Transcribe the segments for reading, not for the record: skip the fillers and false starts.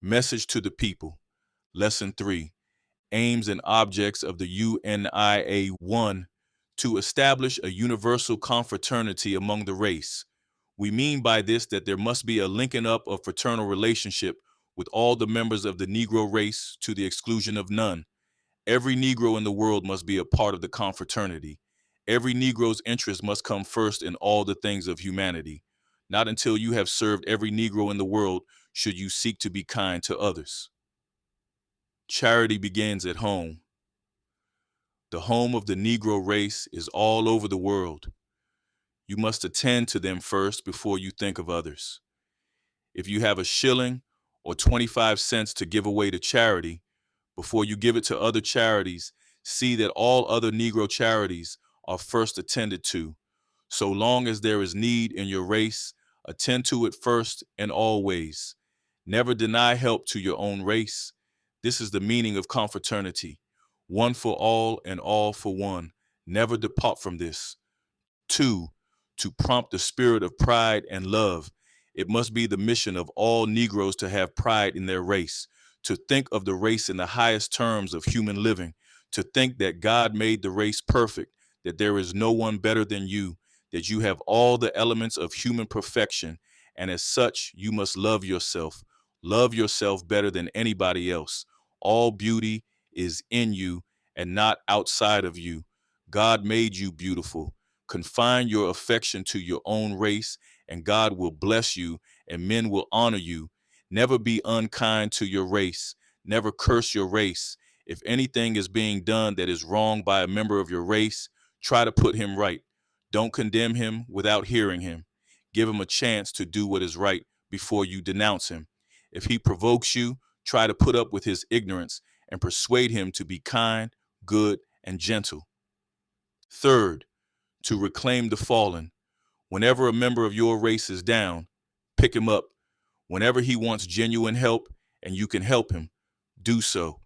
Message to the people. Lesson 3. Aims and objects of the U.N.I.A. 1. To establish a universal confraternity among the race. We mean by this that there must be a linking up of fraternal relationship with all the members of the Negro race to the exclusion of none. Every Negro in the world must be a part of the confraternity. Every Negro's interest must come first in all the things of humanity. Not until you have served every Negro in the world should you seek to be kind to others. Charity begins at home. The home of the Negro race is all over the world. You must attend to them first before you think of others. If you have a shilling or 25 cents to give away to charity, before you give it to other charities, see that all other Negro charities are first attended to. So long as there is need in your race, attend to it first and always. Never deny help to your own race. This is the meaning of confraternity. One for all and all for one. Never depart from this. 2. To prompt the spirit of pride and love. It must be the mission of all Negroes to have pride in their race, to think of the race in the highest terms of human living, to think that God made the race perfect, that there is no one better than you, that you have all the elements of human perfection, and as such, you must love yourself. Love yourself better than anybody else. All beauty is in you and not outside of you. God made you beautiful. Confine your affection to your own race, and God will bless you, and men will honor you. Never be unkind to your race. Never curse your race. If anything is being done that is wrong by a member of your race, try to put him right. Don't condemn him without hearing him. Give him a chance to do what is right before you denounce him. If he provokes you, try to put up with his ignorance and persuade him to be kind, good, and gentle. 3rd, to reclaim the fallen. Whenever a member of your race is down, pick him up. Whenever he wants genuine help and you can help him, do so.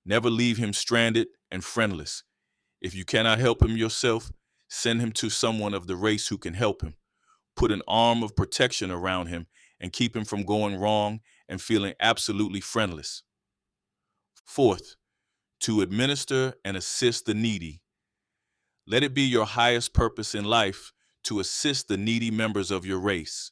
Never leave him stranded and friendless. If you cannot help him yourself, send him to someone of the race who can help him. Put an arm of protection around him and keep him from going wrong and feeling absolutely friendless. 4th, to administer and assist the needy. Let it be your highest purpose in life to assist the needy members of your race.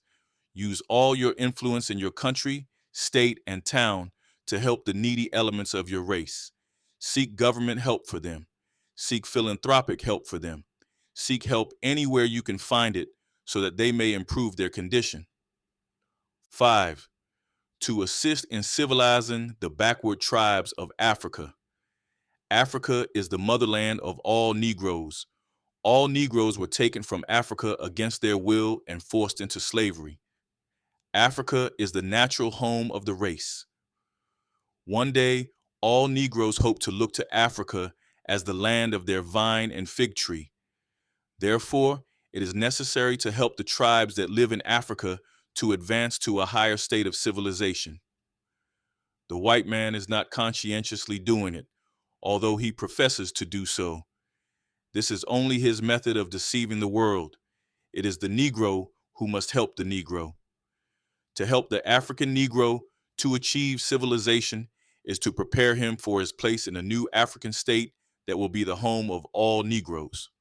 Use all your influence in your country, state, and town to help the needy elements of your race. Seek government help for them. Seek philanthropic help for them. Seek help anywhere you can find it so that they may improve their condition. 5. To assist in civilizing the backward tribes of Africa. Africa is the motherland of all Negroes. All Negroes were taken from Africa against their will and forced into slavery. Africa is the natural home of the race. One day, all Negroes hope to look to Africa as the land of their vine and fig tree. Therefore, it is necessary to help the tribes that live in Africa to advance to a higher state of civilization. The white man is not conscientiously doing it, although he professes to do so. This is only his method of deceiving the world. It is the Negro who must help the Negro. To help the African Negro to achieve civilization is to prepare him for his place in a new African state that will be the home of all Negroes.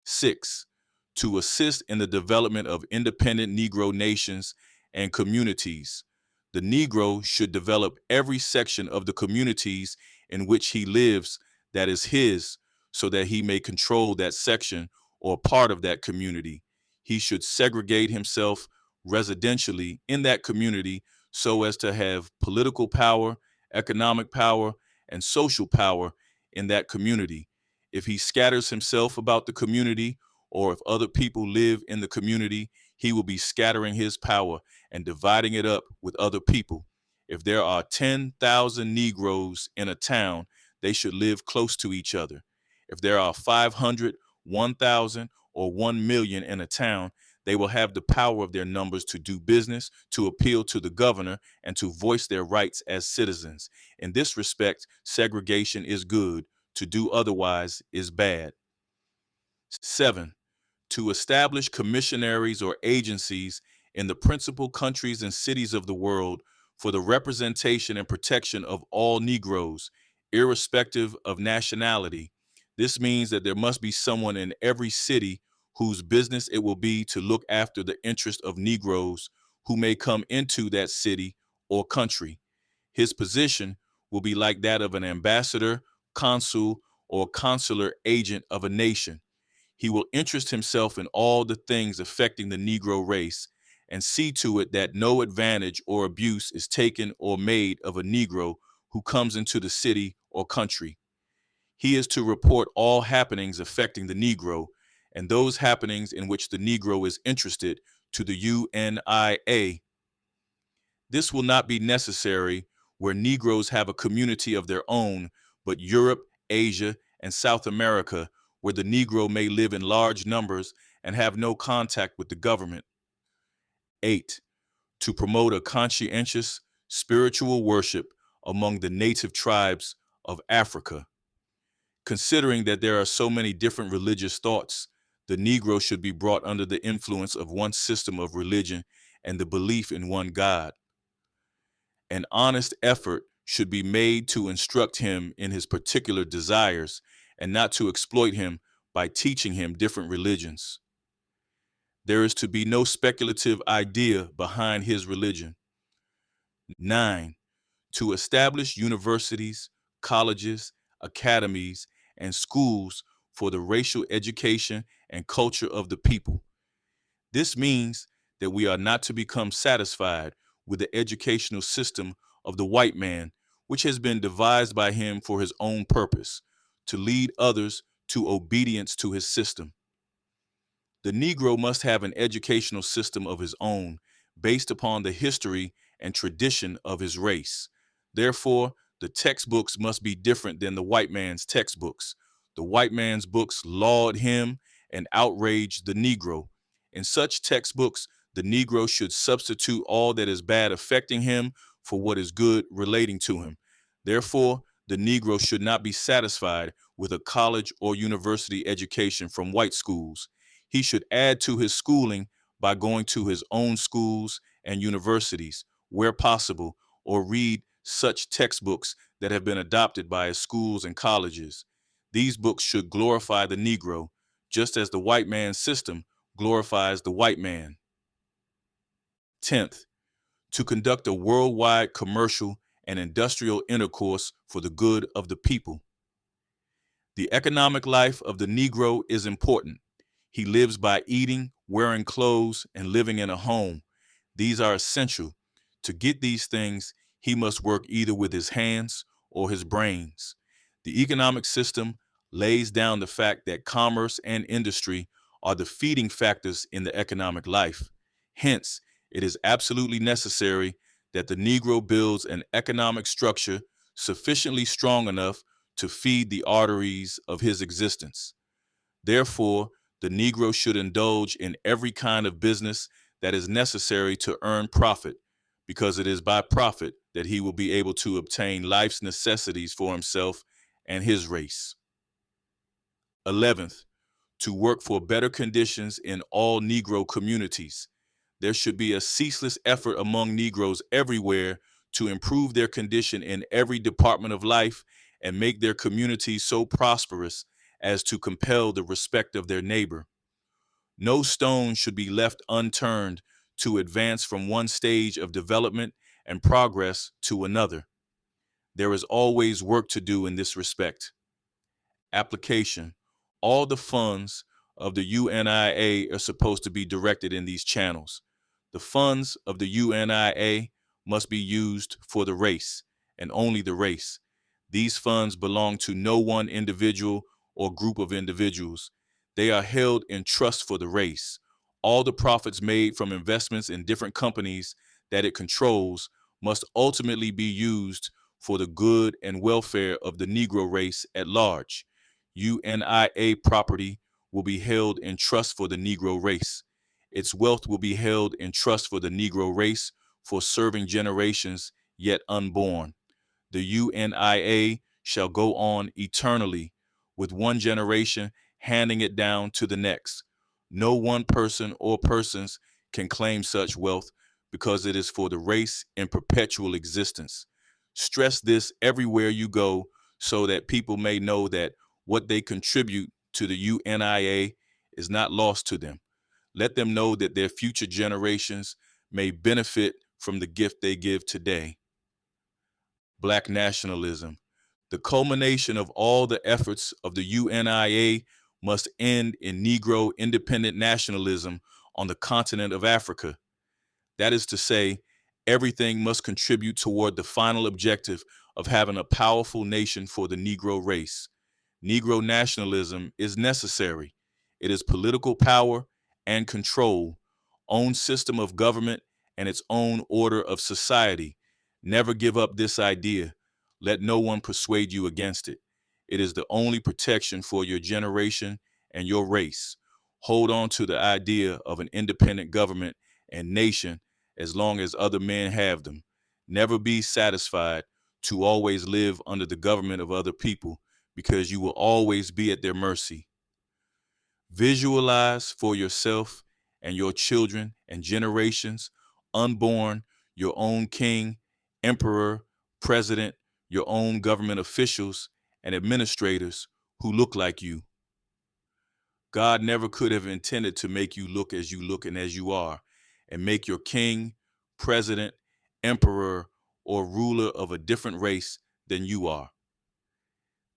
6. To assist in the development of independent Negro nations and communities. The Negro should develop every section of the communities in which he lives that is his, so that he may control that section or part of that community. He should segregate himself residentially in that community so as to have political power, economic power, and social power in that community. If he scatters himself about the community, or if other people live in the community, he will be scattering his power and dividing it up with other people. If there are 10,000 Negroes in a town, they should live close to each other. If there are 500, 1,000, or 1 million in a town, they will have the power of their numbers to do business, to appeal to the governor, and to voice their rights as citizens. In this respect, segregation is good. To do otherwise is bad. 7. To establish commissionaries or agencies in the principal countries and cities of the world for the representation and protection of all Negroes, irrespective of nationality. This means that there must be someone in every city whose business it will be to look after the interest of Negroes who may come into that city or country. His position will be like that of an ambassador, consul, or consular agent of a nation. He will interest himself in all the things affecting the Negro race and see to it that no advantage or abuse is taken or made of a Negro who comes into the city or country. He is to report all happenings affecting the Negro and those happenings in which the Negro is interested to the U.N.I.A. This will not be necessary where Negroes have a community of their own, but Europe, Asia, and South America, where the Negro may live in large numbers and have no contact with the government. 8. To promote a conscientious spiritual worship among the native tribes of Africa. Considering that there are so many different religious thoughts, the Negro should be brought under the influence of one system of religion and the belief in one God. An honest effort should be made to instruct him in his particular desires and not to exploit him by teaching him different religions. There is to be no speculative idea behind his religion. 9. To establish universities, colleges, academies, and schools for the racial education and culture of the people. This means that we are not to become satisfied with the educational system of the white man, which has been devised by him for his own purpose, to lead others to obedience to his system. The Negro must have an educational system of his own, based upon the history and tradition of his race. Therefore, the textbooks must be different than the white man's textbooks. The white man's books laud him and outrage the Negro. In such textbooks, the Negro should substitute all that is bad affecting him for what is good relating to him. Therefore, the Negro should not be satisfied with a college or university education from white schools. He should add to his schooling by going to his own schools and universities, where possible, or read such textbooks that have been adopted by his schools and colleges. These books should glorify the Negro, just as the white man's system glorifies the white man. 10th, to conduct a worldwide commercial and industrial intercourse for the good of the people. The economic life of the Negro is important. He lives by eating, wearing clothes, and living in a home. These are essential. To get these things, he must work either with his hands or his brains. The economic system lays down the fact that commerce and industry are the feeding factors in the economic life. Hence, it is absolutely necessary that the Negro builds an economic structure sufficiently strong enough to feed the arteries of his existence. Therefore, the Negro should indulge in every kind of business that is necessary to earn profit, because it is by profit that he will be able to obtain life's necessities for himself and his race. 11th, to work for better conditions in all Negro communities. There should be a ceaseless effort among Negroes everywhere to improve their condition in every department of life and make their communities so prosperous as to compel the respect of their neighbor. No stone should be left unturned to advance from one stage of development and progress to another. There is always work to do in this respect. Application. All the funds of the U.N.I.A. are supposed to be directed in these channels. The funds of the U.N.I.A. must be used for the race, and only the race. These funds belong to no one individual or group of individuals. They are held in trust for the race. All the profits made from investments in different companies that it controls must ultimately be used for the good and welfare of the Negro race at large. U.N.I.A. property will be held in trust for the Negro race. Its wealth will be held in trust for the Negro race for serving generations yet unborn. The U.N.I.A. shall go on eternally, with one generation handing it down to the next. No one person or persons can claim such wealth because it is for the race in perpetual existence. Stress this everywhere you go so that people may know that what they contribute to the U.N.I.A. is not lost to them. Let them know that their future generations may benefit from the gift they give today. Black nationalism. The culmination of all the efforts of the U.N.I.A. must end in Negro independent nationalism on the continent of Africa. That is to say, everything must contribute toward the final objective of having a powerful nation for the Negro race. Negro nationalism is necessary. It is political power and control, own system of government, and its own order of society. Never give up this idea. Let no one persuade you against it. It is the only protection for your generation and your race. Hold on to the idea of an independent government and nation as long as other men have them. Never be satisfied to always live under the government of other people, because you will always be at their mercy. Visualize for yourself and your children and generations unborn your own king, emperor, president, your own government officials and administrators who look like you. God never could have intended to make you look as you look and as you are, and make your king, president, emperor, or ruler of a different race than you are.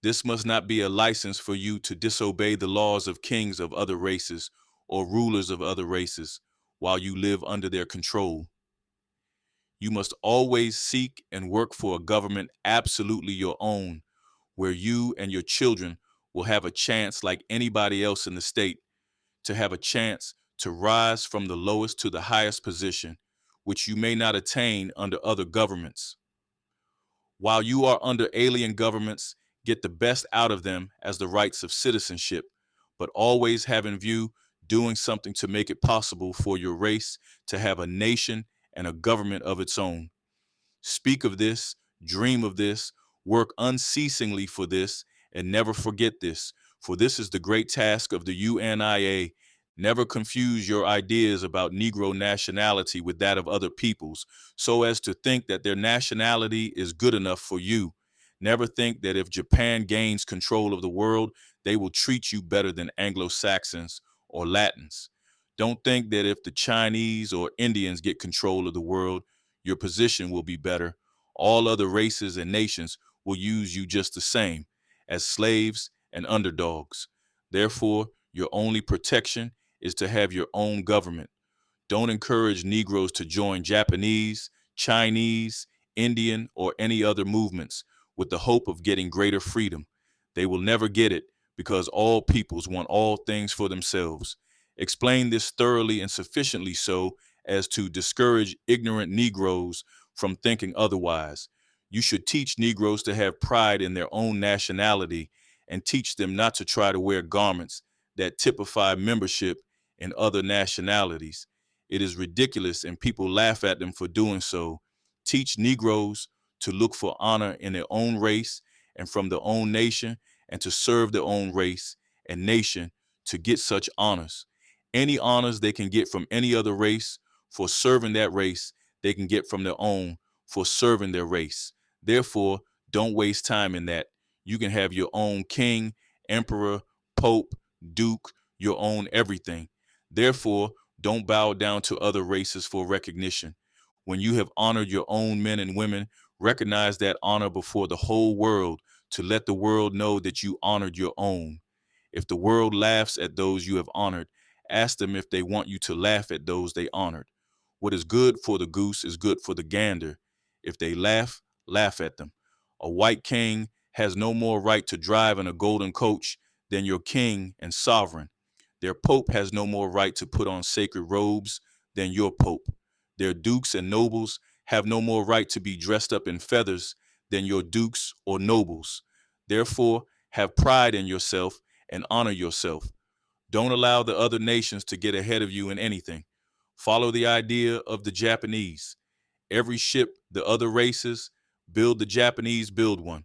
This must not be a license for you to disobey the laws of kings of other races or rulers of other races while you live under their control. You must always seek and work for a government absolutely your own, where you and your children will have a chance like anybody else in the state to have a chance to rise from the lowest to the highest position, which you may not attain under other governments. While you are under alien governments, get the best out of them as the rights of citizenship, but always have in view doing something to make it possible for your race to have a nation and a government of its own. Speak of this, dream of this, work unceasingly for this, and never forget this, for this is the great task of the U.N.I.A. Never confuse your ideas about Negro nationality with that of other peoples, so as to think that their nationality is good enough for you. Never think that if Japan gains control of the world, they will treat you better than Anglo-Saxons or Latins. Don't think that if the Chinese or Indians get control of the world, your position will be better. All other races and nations will use you just the same, as slaves and underdogs. Therefore, your only protection is to have your own government. Don't encourage Negroes to join Japanese, Chinese, Indian, or any other movements with the hope of getting greater freedom. They will never get it, because all peoples want all things for themselves. Explain this thoroughly and sufficiently so as to discourage ignorant Negroes from thinking otherwise. You should teach Negroes to have pride in their own nationality and teach them not to try to wear garments that typify membership in other nationalities. It is ridiculous and people laugh at them for doing so. Teach Negroes to look for honor in their own race and from their own nation, and to serve their own race and nation to get such honors. Any honors they can get from any other race for serving that race, they can get from their own for serving their race. Therefore, don't waste time in that. You can have your own king, emperor, pope, duke, your own everything. Therefore, don't bow down to other races for recognition. When you have honored your own men and women, recognize that honor before the whole world to let the world know that you honored your own. If the world laughs at those you have honored, ask them if they want you to laugh at those they honored. What is good for the goose is good for the gander. If they laugh, laugh at them. A white king has no more right to drive in a golden coach than your king and sovereign. Their pope has no more right to put on sacred robes than your pope. Their dukes and nobles have no more right to be dressed up in feathers than your dukes or nobles. Therefore, have pride in yourself and honor yourself. Don't allow the other nations to get ahead of you in anything. Follow the idea of the Japanese. Every ship the other races build, the Japanese build one.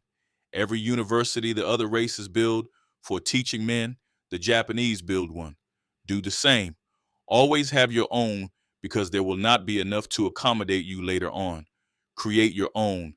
Every university the other races build for teaching men, the Japanese build one. Do the same. Always have your own, because there will not be enough to accommodate you later on. Create your own.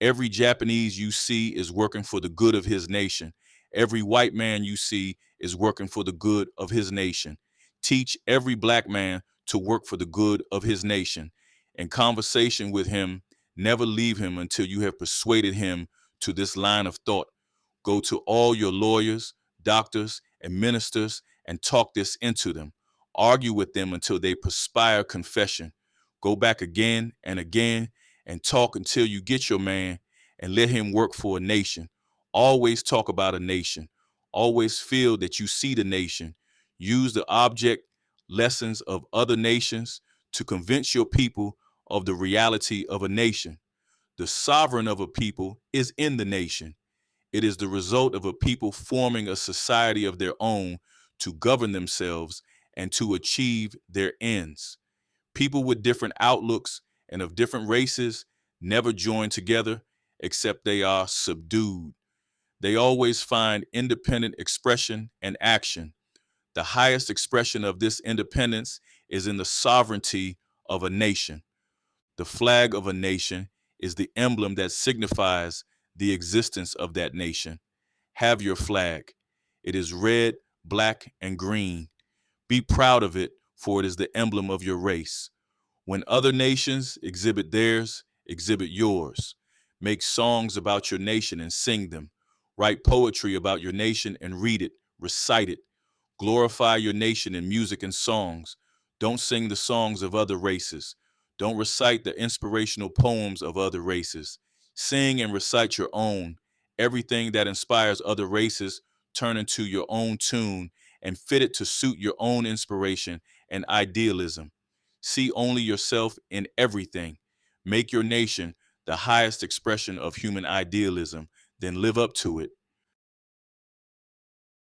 Every Japanese you see is working for the good of his nation. Every white man you see is working for the good of his nation. Teach every black man to work for the good of his nation. In conversation with him, never leave him until you have persuaded him to this line of thought. Go to all your lawyers, doctors, and ministers and talk this into them. Argue with them until they perspire confession. Go back again and again and talk until you get your man and let him work for a nation. Always talk about a nation. Always feel that you see the nation. Use the object lessons of other nations to convince your people of the reality of a nation. The sovereign of a people is in the nation. It is the result of a people forming a society of their own to govern themselves and to achieve their ends. People with different outlooks and of different races never join together except they are subdued. They always find independent expression and action. The highest expression of this independence is in the sovereignty of a nation. The flag of a nation is the emblem that signifies the existence of that nation. Have your flag. It is red, black, and green. Be proud of it, for it is the emblem of your race. When other nations exhibit theirs, exhibit yours. Make songs about your nation and sing them. Write poetry about your nation and read it, recite it. Glorify your nation in music and songs. Don't sing the songs of other races. Don't recite the inspirational poems of other races. Sing and recite your own. Everything that inspires other races, turn into your own tune and fit it to suit your own inspiration and idealism. See only yourself in everything. Make your nation the highest expression of human idealism, then live up to it.